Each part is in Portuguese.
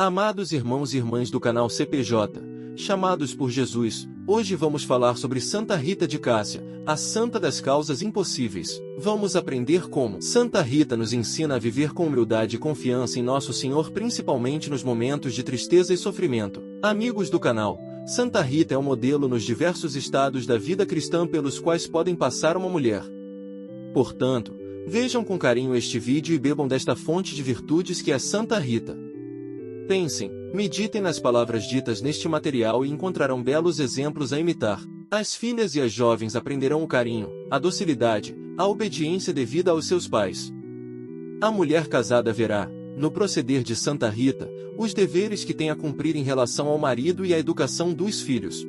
Amados irmãos e irmãs do canal CPJ, chamados por Jesus, hoje vamos falar sobre Santa Rita de Cássia, a santa das causas impossíveis. Vamos aprender como Santa Rita nos ensina a viver com humildade e confiança em Nosso Senhor, principalmente nos momentos de tristeza e sofrimento. Amigos do canal, Santa Rita é um modelo nos diversos estados da vida cristã pelos quais podem passar uma mulher. Portanto, vejam com carinho este vídeo e bebam desta fonte de virtudes que é Santa Rita. Pensem, meditem nas palavras ditas neste material e encontrarão belos exemplos a imitar. As filhas e as jovens aprenderão o carinho, a docilidade, a obediência devida aos seus pais. A mulher casada verá, no proceder de Santa Rita, os deveres que tem a cumprir em relação ao marido e à educação dos filhos.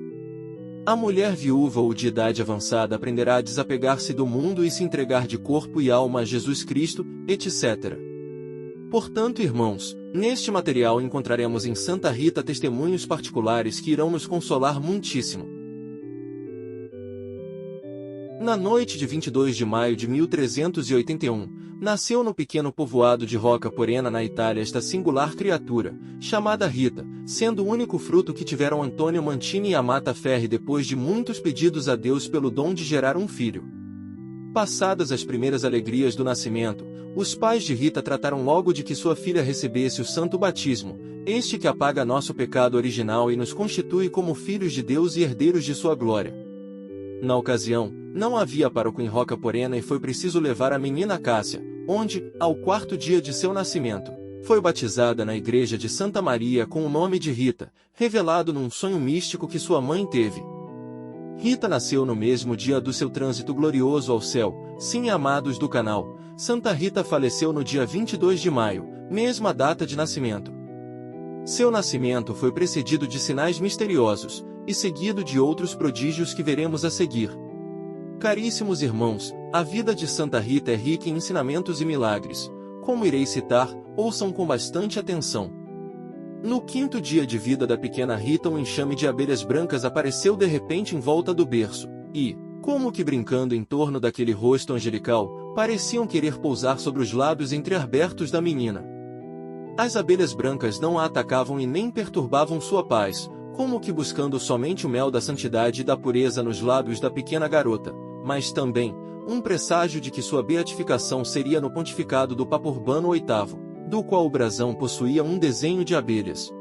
A mulher viúva ou de idade avançada aprenderá a desapegar-se do mundo e se entregar de corpo e alma a Jesus Cristo, etc. Portanto, irmãos, neste material encontraremos em Santa Rita testemunhos particulares que irão nos consolar muitíssimo. Na noite de 22 de maio de 1381, nasceu no pequeno povoado de Rocca Porena, na Itália, esta singular criatura, chamada Rita, sendo o único fruto que tiveram Antônio Mantini e Amata Ferri depois de muitos pedidos a Deus pelo dom de gerar um filho. Passadas as primeiras alegrias do nascimento, os pais de Rita trataram logo de que sua filha recebesse o santo batismo, este que apaga nosso pecado original e nos constitui como filhos de Deus e herdeiros de sua glória. Na ocasião, não havia pároco em Rocca Porena e foi preciso levar a menina Cássia, onde, ao 4º dia de seu nascimento, foi batizada na igreja de Santa Maria com o nome de Rita, revelado num sonho místico que sua mãe teve. Rita nasceu no mesmo dia do seu trânsito glorioso ao céu. Sim, amados do canal, Santa Rita faleceu no dia 22 de maio, mesma data de nascimento. Seu nascimento foi precedido de sinais misteriosos, e seguido de outros prodígios que veremos a seguir. Caríssimos irmãos, a vida de Santa Rita é rica em ensinamentos e milagres. Como irei citar, ouçam com bastante atenção. No 5º dia de vida da pequena Rita, um enxame de abelhas brancas apareceu de repente em volta do berço, e, como que brincando em torno daquele rosto angelical, pareciam querer pousar sobre os lábios entreabertos da menina. As abelhas brancas não a atacavam e nem perturbavam sua paz, como que buscando somente o mel da santidade e da pureza nos lábios da pequena garota, mas também, um presságio de que sua beatificação seria no pontificado do Papa Urbano VIII, do qual o brasão possuía um desenho de abelhas.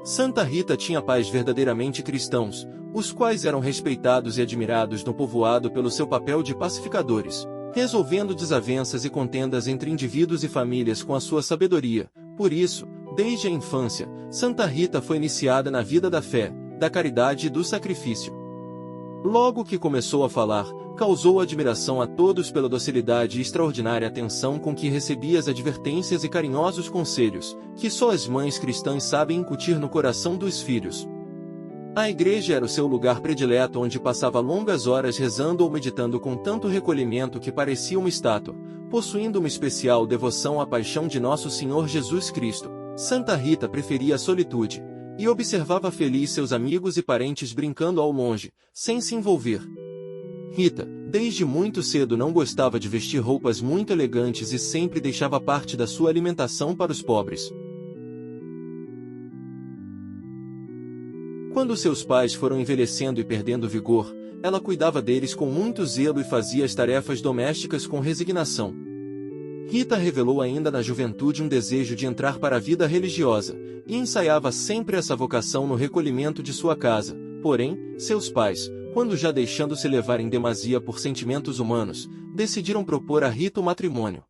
Santa Rita tinha pais verdadeiramente cristãos, os quais eram respeitados e admirados no povoado pelo seu papel de pacificadores, resolvendo desavenças e contendas entre indivíduos e famílias com a sua sabedoria. Por isso, desde a infância, Santa Rita foi iniciada na vida da fé, da caridade e do sacrifício. Logo que começou a falar, causou admiração a todos pela docilidade e extraordinária atenção com que recebia as advertências e carinhosos conselhos, que só as mães cristãs sabem incutir no coração dos filhos. A igreja era o seu lugar predileto, onde passava longas horas rezando ou meditando com tanto recolhimento que parecia uma estátua, possuindo uma especial devoção à paixão de Nosso Senhor Jesus Cristo. Santa Rita preferia a solitude, e observava feliz seus amigos e parentes brincando ao longe, sem se envolver. Rita, desde muito cedo, não gostava de vestir roupas muito elegantes e sempre deixava parte da sua alimentação para os pobres. Quando seus pais foram envelhecendo e perdendo vigor, ela cuidava deles com muito zelo e fazia as tarefas domésticas com resignação. Rita revelou ainda na juventude um desejo de entrar para a vida religiosa, e ensaiava sempre essa vocação no recolhimento de sua casa. Porém, seus pais, quando já deixando-se levar em demasia por sentimentos humanos, decidiram propor a Rita o matrimônio.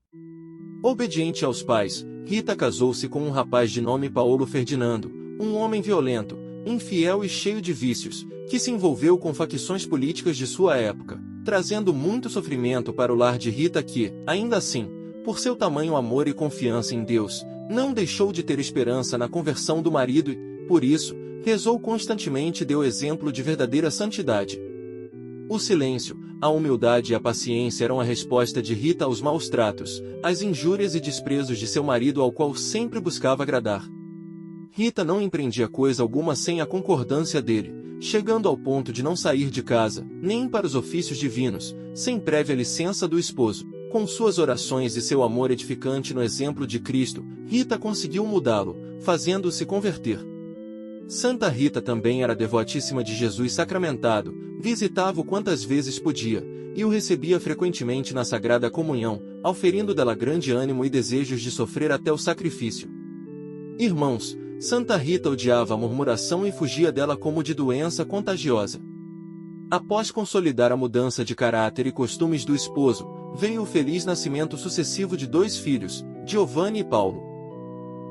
Obediente aos pais, Rita casou-se com um rapaz de nome Paulo Ferdinando, um homem violento, infiel e cheio de vícios, que se envolveu com facções políticas de sua época, trazendo muito sofrimento para o lar de Rita que, ainda assim, por seu tamanho amor e confiança em Deus, não deixou de ter esperança na conversão do marido e, por isso, rezou constantemente e deu exemplo de verdadeira santidade. O silêncio, a humildade e a paciência eram a resposta de Rita aos maus tratos, às injúrias e desprezos de seu marido, ao qual sempre buscava agradar. Rita não empreendia coisa alguma sem a concordância dele, chegando ao ponto de não sair de casa, nem para os ofícios divinos, sem prévia licença do esposo. Com suas orações e seu amor edificante no exemplo de Cristo, Rita conseguiu mudá-lo, fazendo-se converter. Santa Rita também era devotíssima de Jesus sacramentado, visitava-o quantas vezes podia, e o recebia frequentemente na Sagrada Comunhão, auferindo dela grande ânimo e desejos de sofrer até o sacrifício. Irmãos, Santa Rita odiava a murmuração e fugia dela como de doença contagiosa. Após consolidar a mudança de caráter e costumes do esposo, veio o feliz nascimento sucessivo de 2 filhos, Giovanni e Paulo.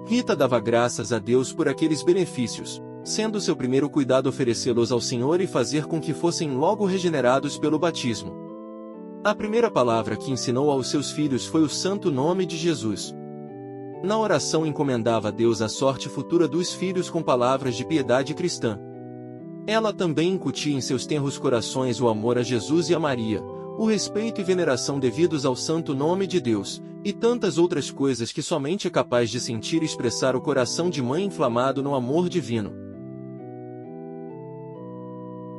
Rita dava graças a Deus por aqueles benefícios, sendo seu primeiro cuidado oferecê-los ao Senhor e fazer com que fossem logo regenerados pelo batismo. A primeira palavra que ensinou aos seus filhos foi o santo nome de Jesus. Na oração encomendava a Deus a sorte futura dos filhos com palavras de piedade cristã. Ela também incutia em seus tenros corações o amor a Jesus e a Maria, o respeito e veneração devidos ao santo nome de Deus, e tantas outras coisas que somente é capaz de sentir e expressar o coração de mãe inflamado no amor divino.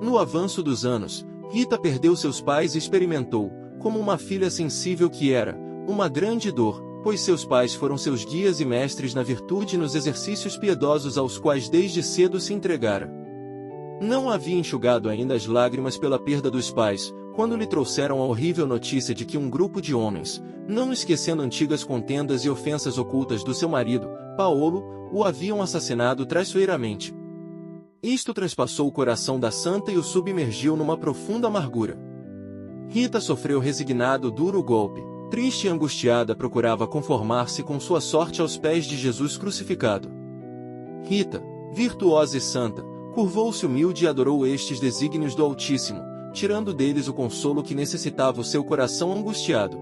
No avanço dos anos, Rita perdeu seus pais e experimentou, como uma filha sensível que era, uma grande dor, pois seus pais foram seus guias e mestres na virtude e nos exercícios piedosos aos quais desde cedo se entregara. Não havia enxugado ainda as lágrimas pela perda dos pais, quando lhe trouxeram a horrível notícia de que um grupo de homens, não esquecendo antigas contendas e ofensas ocultas do seu marido, Paulo, o haviam assassinado traiçoeiramente. Isto transpassou o coração da santa e o submergiu numa profunda amargura. Rita sofreu resignado o duro golpe, triste e angustiada procurava conformar-se com sua sorte aos pés de Jesus crucificado. Rita, virtuosa e santa, curvou-se humilde e adorou estes desígnios do Altíssimo, tirando deles o consolo que necessitava o seu coração angustiado.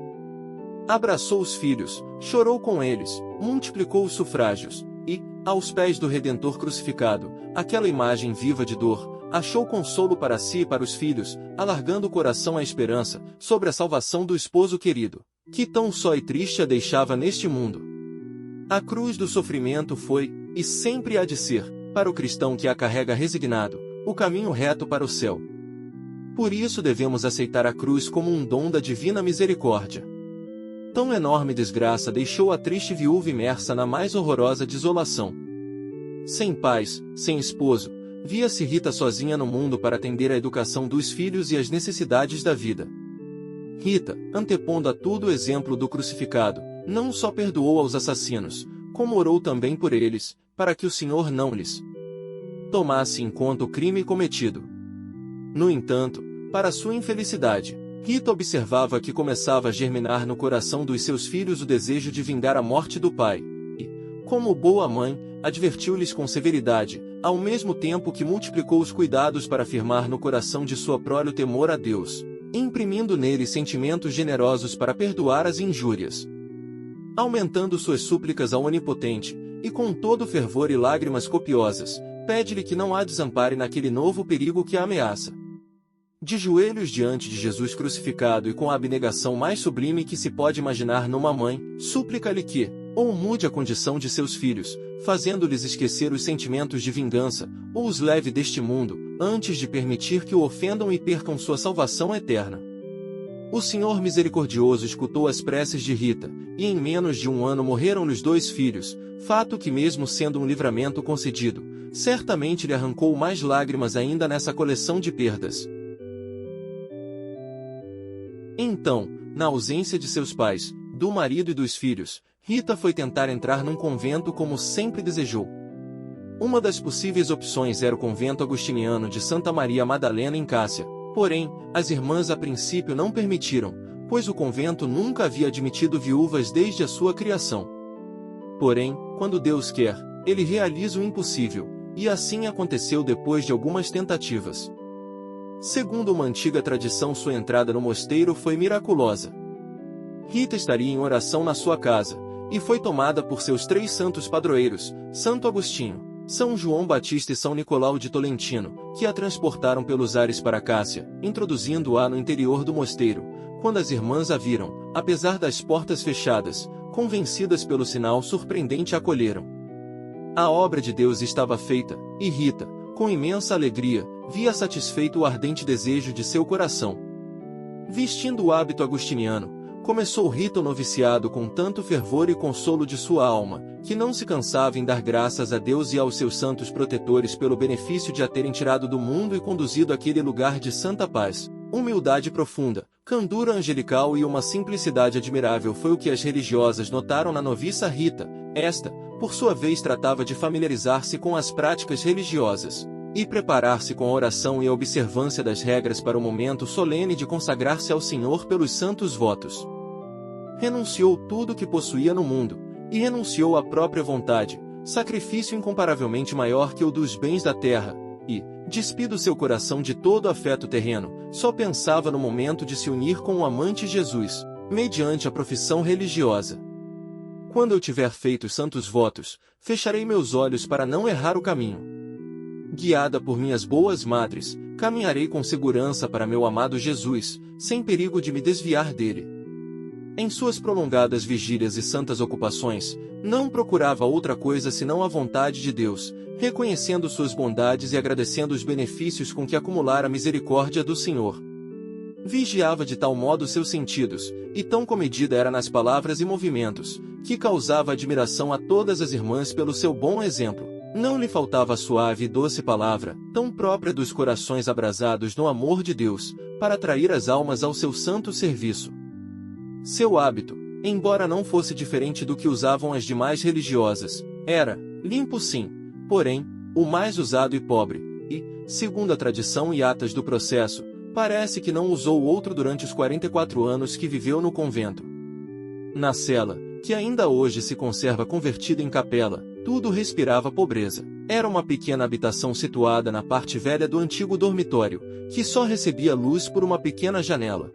Abraçou os filhos, chorou com eles, multiplicou os sufrágios, e, aos pés do Redentor crucificado, aquela imagem viva de dor, achou consolo para si e para os filhos, alargando o coração à esperança, sobre a salvação do esposo querido, que tão só e triste a deixava neste mundo. A cruz do sofrimento foi, e sempre há de ser, para o cristão que a carrega resignado, o caminho reto para o céu. Por isso devemos aceitar a cruz como um dom da divina misericórdia. Tão enorme desgraça deixou a triste viúva imersa na mais horrorosa desolação. Sem pais, sem esposo, via-se Rita sozinha no mundo para atender à educação dos filhos e às necessidades da vida. Rita, antepondo a tudo o exemplo do crucificado, não só perdoou aos assassinos, como orou também por eles, para que o Senhor não lhes tomasse em conta o crime cometido. No entanto, para sua infelicidade, Rita observava que começava a germinar no coração dos seus filhos o desejo de vingar a morte do pai, e, como boa mãe, advertiu-lhes com severidade, ao mesmo tempo que multiplicou os cuidados para afirmar no coração de sua prole o temor a Deus, imprimindo nele sentimentos generosos para perdoar as injúrias. Aumentando suas súplicas ao Onipotente, e com todo fervor e lágrimas copiosas, pede-lhe que não a desampare naquele novo perigo que a ameaça. De joelhos diante de Jesus crucificado e com a abnegação mais sublime que se pode imaginar numa mãe, súplica-lhe que, ou mude a condição de seus filhos, fazendo-lhes esquecer os sentimentos de vingança, ou os leve deste mundo, antes de permitir que o ofendam e percam sua salvação eterna. O Senhor misericordioso escutou as preces de Rita, e em menos de 1 ano morreram-lhe os 2 filhos, fato que mesmo sendo um livramento concedido, certamente lhe arrancou mais lágrimas ainda nessa coleção de perdas. Então, na ausência de seus pais, do marido e dos filhos, Rita foi tentar entrar num convento como sempre desejou. Uma das possíveis opções era o convento agostiniano de Santa Maria Madalena em Cássia, porém, as irmãs a princípio não permitiram, pois o convento nunca havia admitido viúvas desde a sua criação. Porém, quando Deus quer, Ele realiza o impossível, e assim aconteceu depois de algumas tentativas. Segundo uma antiga tradição, sua entrada no mosteiro foi miraculosa. Rita estaria em oração na sua casa, e foi tomada por seus 3 santos padroeiros, Santo Agostinho, São João Batista e São Nicolau de Tolentino, que a transportaram pelos ares para Cássia, introduzindo-a no interior do mosteiro, quando as irmãs a viram, apesar das portas fechadas, convencidas pelo sinal surpreendente a acolheram. A obra de Deus estava feita, e Rita, com imensa alegria, via satisfeito o ardente desejo de seu coração. Vestindo o hábito agostiniano, Começou Rita o noviciado com tanto fervor e consolo de sua alma, que não se cansava em dar graças a Deus e aos seus santos protetores pelo benefício de a terem tirado do mundo e conduzido àquele lugar de santa paz. Humildade profunda, candura angelical e uma simplicidade admirável foi o que as religiosas notaram na noviça Rita. Esta, por sua vez, tratava de familiarizar-se com as práticas religiosas e preparar-se com a oração e a observância das regras para o momento solene de consagrar-se ao Senhor pelos santos votos. Renunciou tudo o que possuía no mundo, e renunciou à própria vontade, sacrifício incomparavelmente maior que o dos bens da terra, e, despido seu coração de todo afeto terreno, só pensava no momento de se unir com o amante Jesus, mediante a profissão religiosa. Quando eu tiver feito os santos votos, fecharei meus olhos para não errar o caminho. Guiada por minhas boas madres, caminharei com segurança para meu amado Jesus, sem perigo de me desviar dele. Em suas prolongadas vigílias e santas ocupações, não procurava outra coisa senão a vontade de Deus, reconhecendo suas bondades e agradecendo os benefícios com que acumulara a misericórdia do Senhor. Vigiava de tal modo seus sentidos, e tão comedida era nas palavras e movimentos, que causava admiração a todas as irmãs pelo seu bom exemplo. Não lhe faltava a suave e doce palavra, tão própria dos corações abrasados no amor de Deus, para atrair as almas ao seu santo serviço. Seu hábito, embora não fosse diferente do que usavam as demais religiosas, era limpo sim, porém, o mais usado e pobre, e, segundo a tradição e atas do processo, parece que não usou outro durante os 44 anos que viveu no convento. Na cela, que ainda hoje se conserva convertida em capela, tudo respirava pobreza. Era uma pequena habitação situada na parte velha do antigo dormitório, que só recebia luz por uma pequena janela.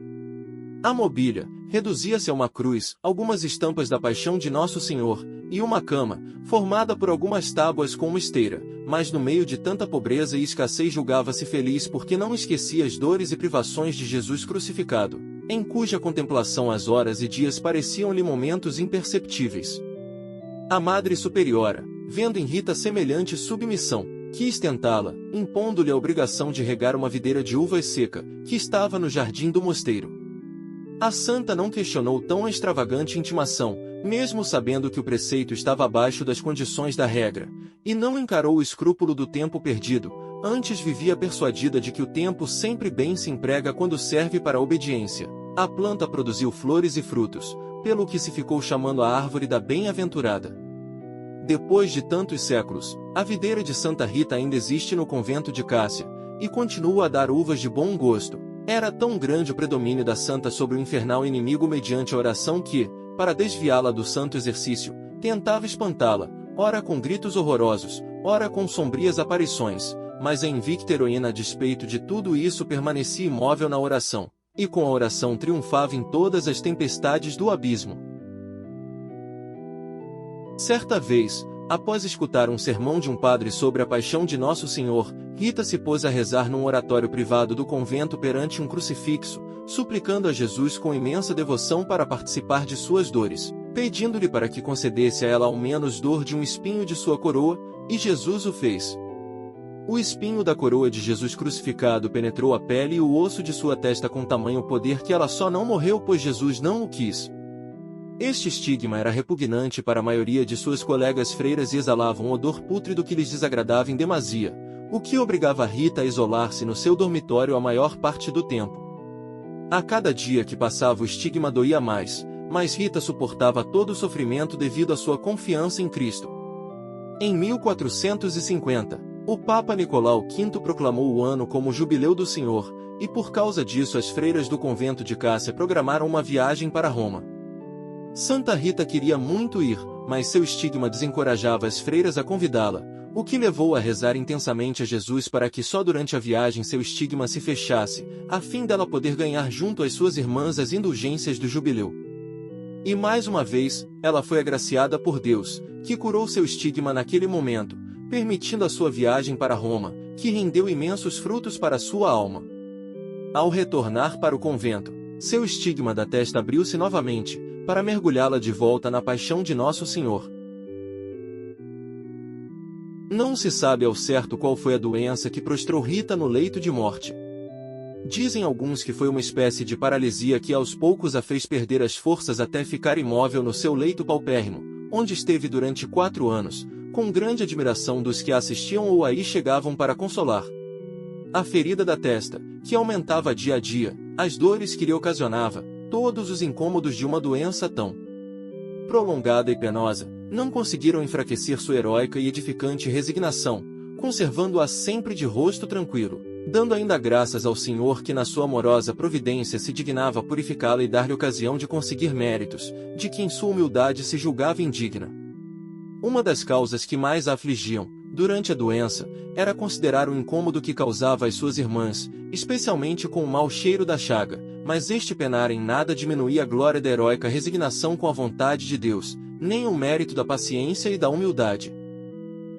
A mobília reduzia-se a uma cruz, algumas estampas da Paixão de Nosso Senhor, e uma cama, formada por algumas tábuas com uma esteira, mas no meio de tanta pobreza e escassez julgava-se feliz porque não esquecia as dores e privações de Jesus crucificado, em cuja contemplação as horas e dias pareciam-lhe momentos imperceptíveis. A Madre Superiora, vendo em Rita semelhante submissão, quis tentá-la, impondo-lhe a obrigação de regar uma videira de uvas seca, que estava no jardim do mosteiro. A santa não questionou tão extravagante intimação, mesmo sabendo que o preceito estava abaixo das condições da regra, e não encarou o escrúpulo do tempo perdido, antes vivia persuadida de que o tempo sempre bem se emprega quando serve para a obediência. A planta produziu flores e frutos, pelo que se ficou chamando a árvore da bem-aventurada. Depois de tantos séculos, a videira de Santa Rita ainda existe no convento de Cássia, e continua a dar uvas de bom gosto. Era tão grande o predomínio da santa sobre o infernal inimigo mediante a oração que, para desviá-la do santo exercício, tentava espantá-la, ora com gritos horrorosos, ora com sombrias aparições, mas a invicta heroína a despeito de tudo isso permanecia imóvel na oração, e com a oração triunfava em todas as tempestades do abismo. Certa vez, após escutar um sermão de um padre sobre a paixão de Nosso Senhor, Rita se pôs a rezar num oratório privado do convento perante um crucifixo, suplicando a Jesus com imensa devoção para participar de suas dores, pedindo-lhe para que concedesse a ela ao menos dor de um espinho de sua coroa, e Jesus o fez. O espinho da coroa de Jesus crucificado penetrou a pele e o osso de sua testa com tamanho poder que ela só não morreu pois Jesus não o quis. Este estigma era repugnante para a maioria de suas colegas freiras e exalava um odor pútrido que lhes desagradava em demasia, o que obrigava Rita a isolar-se no seu dormitório a maior parte do tempo. A cada dia que passava o estigma doía mais, mas Rita suportava todo o sofrimento devido à sua confiança em Cristo. Em 1450, o Papa Nicolau V proclamou o ano como Jubileu do Senhor, e por causa disso as freiras do convento de Cássia programaram uma viagem para Roma. Santa Rita queria muito ir, mas seu estigma desencorajava as freiras a convidá-la, o que levou a rezar intensamente a Jesus para que só durante a viagem seu estigma se fechasse, a fim dela poder ganhar junto às suas irmãs as indulgências do jubileu. E mais uma vez, ela foi agraciada por Deus, que curou seu estigma naquele momento, permitindo a sua viagem para Roma, que rendeu imensos frutos para sua alma. Ao retornar para o convento, seu estigma da testa abriu-se novamente, para mergulhá-la de volta na paixão de Nosso Senhor. Não se sabe ao certo qual foi a doença que prostrou Rita no leito de morte. Dizem alguns que foi uma espécie de paralisia que aos poucos a fez perder as forças até ficar imóvel no seu leito paupérrimo, onde esteve durante 4 anos, com grande admiração dos que a assistiam ou aí chegavam para consolar. A ferida da testa, que aumentava dia a dia, as dores que lhe ocasionava, todos os incômodos de uma doença tão prolongada e penosa, não conseguiram enfraquecer sua heróica e edificante resignação, conservando-a sempre de rosto tranquilo, dando ainda graças ao Senhor que na sua amorosa providência se dignava purificá-la e dar-lhe ocasião de conseguir méritos, de que em sua humildade se julgava indigna. Uma das causas que mais a afligiam, durante a doença, era considerar o incômodo que causava às suas irmãs, especialmente com o mau cheiro da chaga, mas este penar em nada diminuía a glória da heróica resignação com a vontade de Deus, nem o mérito da paciência e da humildade.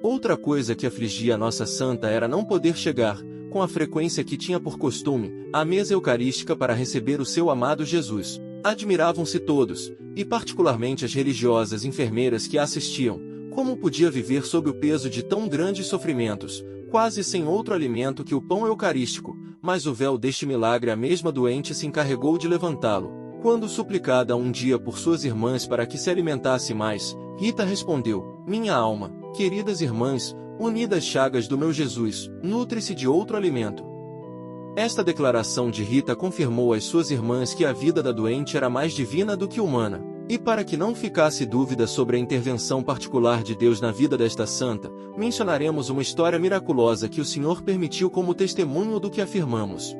Outra coisa que afligia a nossa santa era não poder chegar, com a frequência que tinha por costume, à mesa eucarística para receber o seu amado Jesus. Admiravam-se todos, e particularmente as religiosas enfermeiras que a assistiam, como podia viver sob o peso de tão grandes sofrimentos, quase sem outro alimento que o pão eucarístico, mas o véu deste milagre a mesma doente se encarregou de levantá-lo. Quando suplicada um dia por suas irmãs para que se alimentasse mais, Rita respondeu: minha alma, queridas irmãs, unidas chagas do meu Jesus, nutre-se de outro alimento. Esta declaração de Rita confirmou às suas irmãs que a vida da doente era mais divina do que humana. E para que não ficasse dúvida sobre a intervenção particular de Deus na vida desta santa, mencionaremos uma história miraculosa que o Senhor permitiu como testemunho do que afirmamos.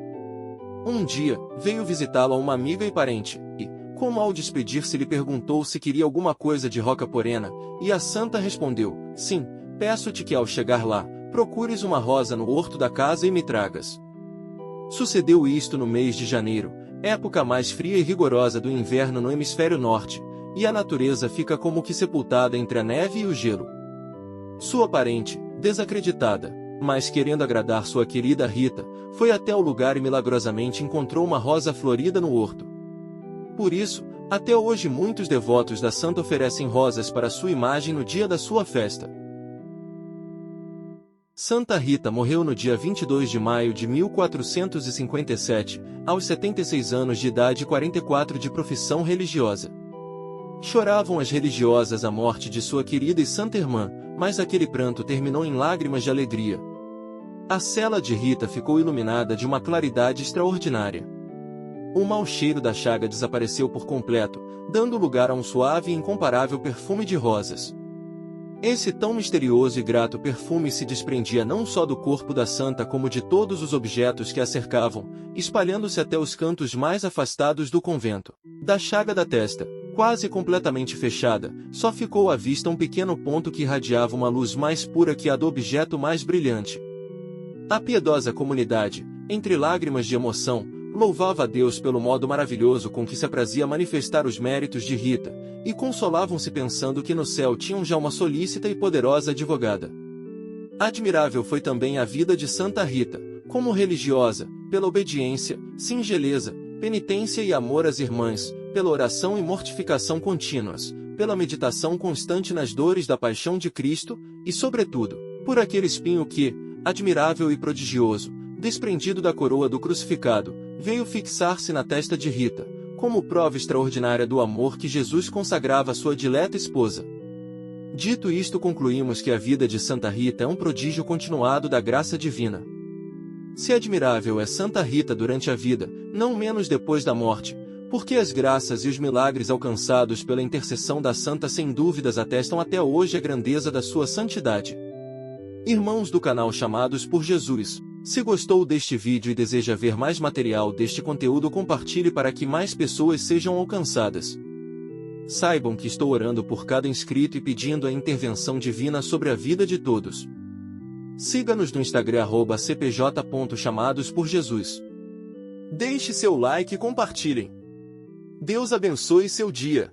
Um dia, veio visitá-la uma amiga e parente, e, como ao despedir-se lhe perguntou se queria alguma coisa de Roca Porena, e a santa respondeu: sim, peço-te que ao chegar lá, procures uma rosa no horto da casa e me tragas. Sucedeu isto no mês de janeiro, época mais fria e rigorosa do inverno no hemisfério norte, e a natureza fica como que sepultada entre a neve e o gelo. Sua parente, desacreditada, mas querendo agradar sua querida Rita, foi até o lugar e milagrosamente encontrou uma rosa florida no horto. Por isso, até hoje muitos devotos da santa oferecem rosas para sua imagem no dia da sua festa. Santa Rita morreu no dia 22 de maio de 1457, aos 76 anos de idade e 44 de profissão religiosa. Choravam as religiosas a morte de sua querida e santa irmã, mas aquele pranto terminou em lágrimas de alegria. A cela de Rita ficou iluminada de uma claridade extraordinária. O mau cheiro da chaga desapareceu por completo, dando lugar a um suave e incomparável perfume de rosas. Esse tão misterioso e grato perfume se desprendia não só do corpo da santa como de todos os objetos que a cercavam, espalhando-se até os cantos mais afastados do convento. Da chaga da testa, quase completamente fechada, só ficou à vista um pequeno ponto que irradiava uma luz mais pura que a do objeto mais brilhante. A piedosa comunidade, entre lágrimas de emoção, louvava a Deus pelo modo maravilhoso com que se aprazia manifestar os méritos de Rita, e consolavam-se pensando que no céu tinham já uma solícita e poderosa advogada. Admirável foi também a vida de Santa Rita, como religiosa, pela obediência, singeleza, penitência e amor às irmãs, pela oração e mortificação contínuas, pela meditação constante nas dores da paixão de Cristo, e sobretudo, por aquele espinho que, admirável e prodigioso, desprendido da coroa do crucificado, veio fixar-se na testa de Rita, como prova extraordinária do amor que Jesus consagrava à sua dileta esposa. Dito isto, concluímos que a vida de Santa Rita é um prodígio continuado da graça divina. Se admirável é Santa Rita durante a vida, não menos depois da morte, porque as graças e os milagres alcançados pela intercessão da santa sem dúvidas atestam até hoje a grandeza da sua santidade. Irmãos do canal Chamados por Jesus, se gostou deste vídeo e deseja ver mais material deste conteúdo, compartilhe para que mais pessoas sejam alcançadas. Saibam que estou orando por cada inscrito e pedindo a intervenção divina sobre a vida de todos. Siga-nos no Instagram @cpj.chamadosporjesus. Deixe seu like e compartilhem. Deus abençoe seu dia.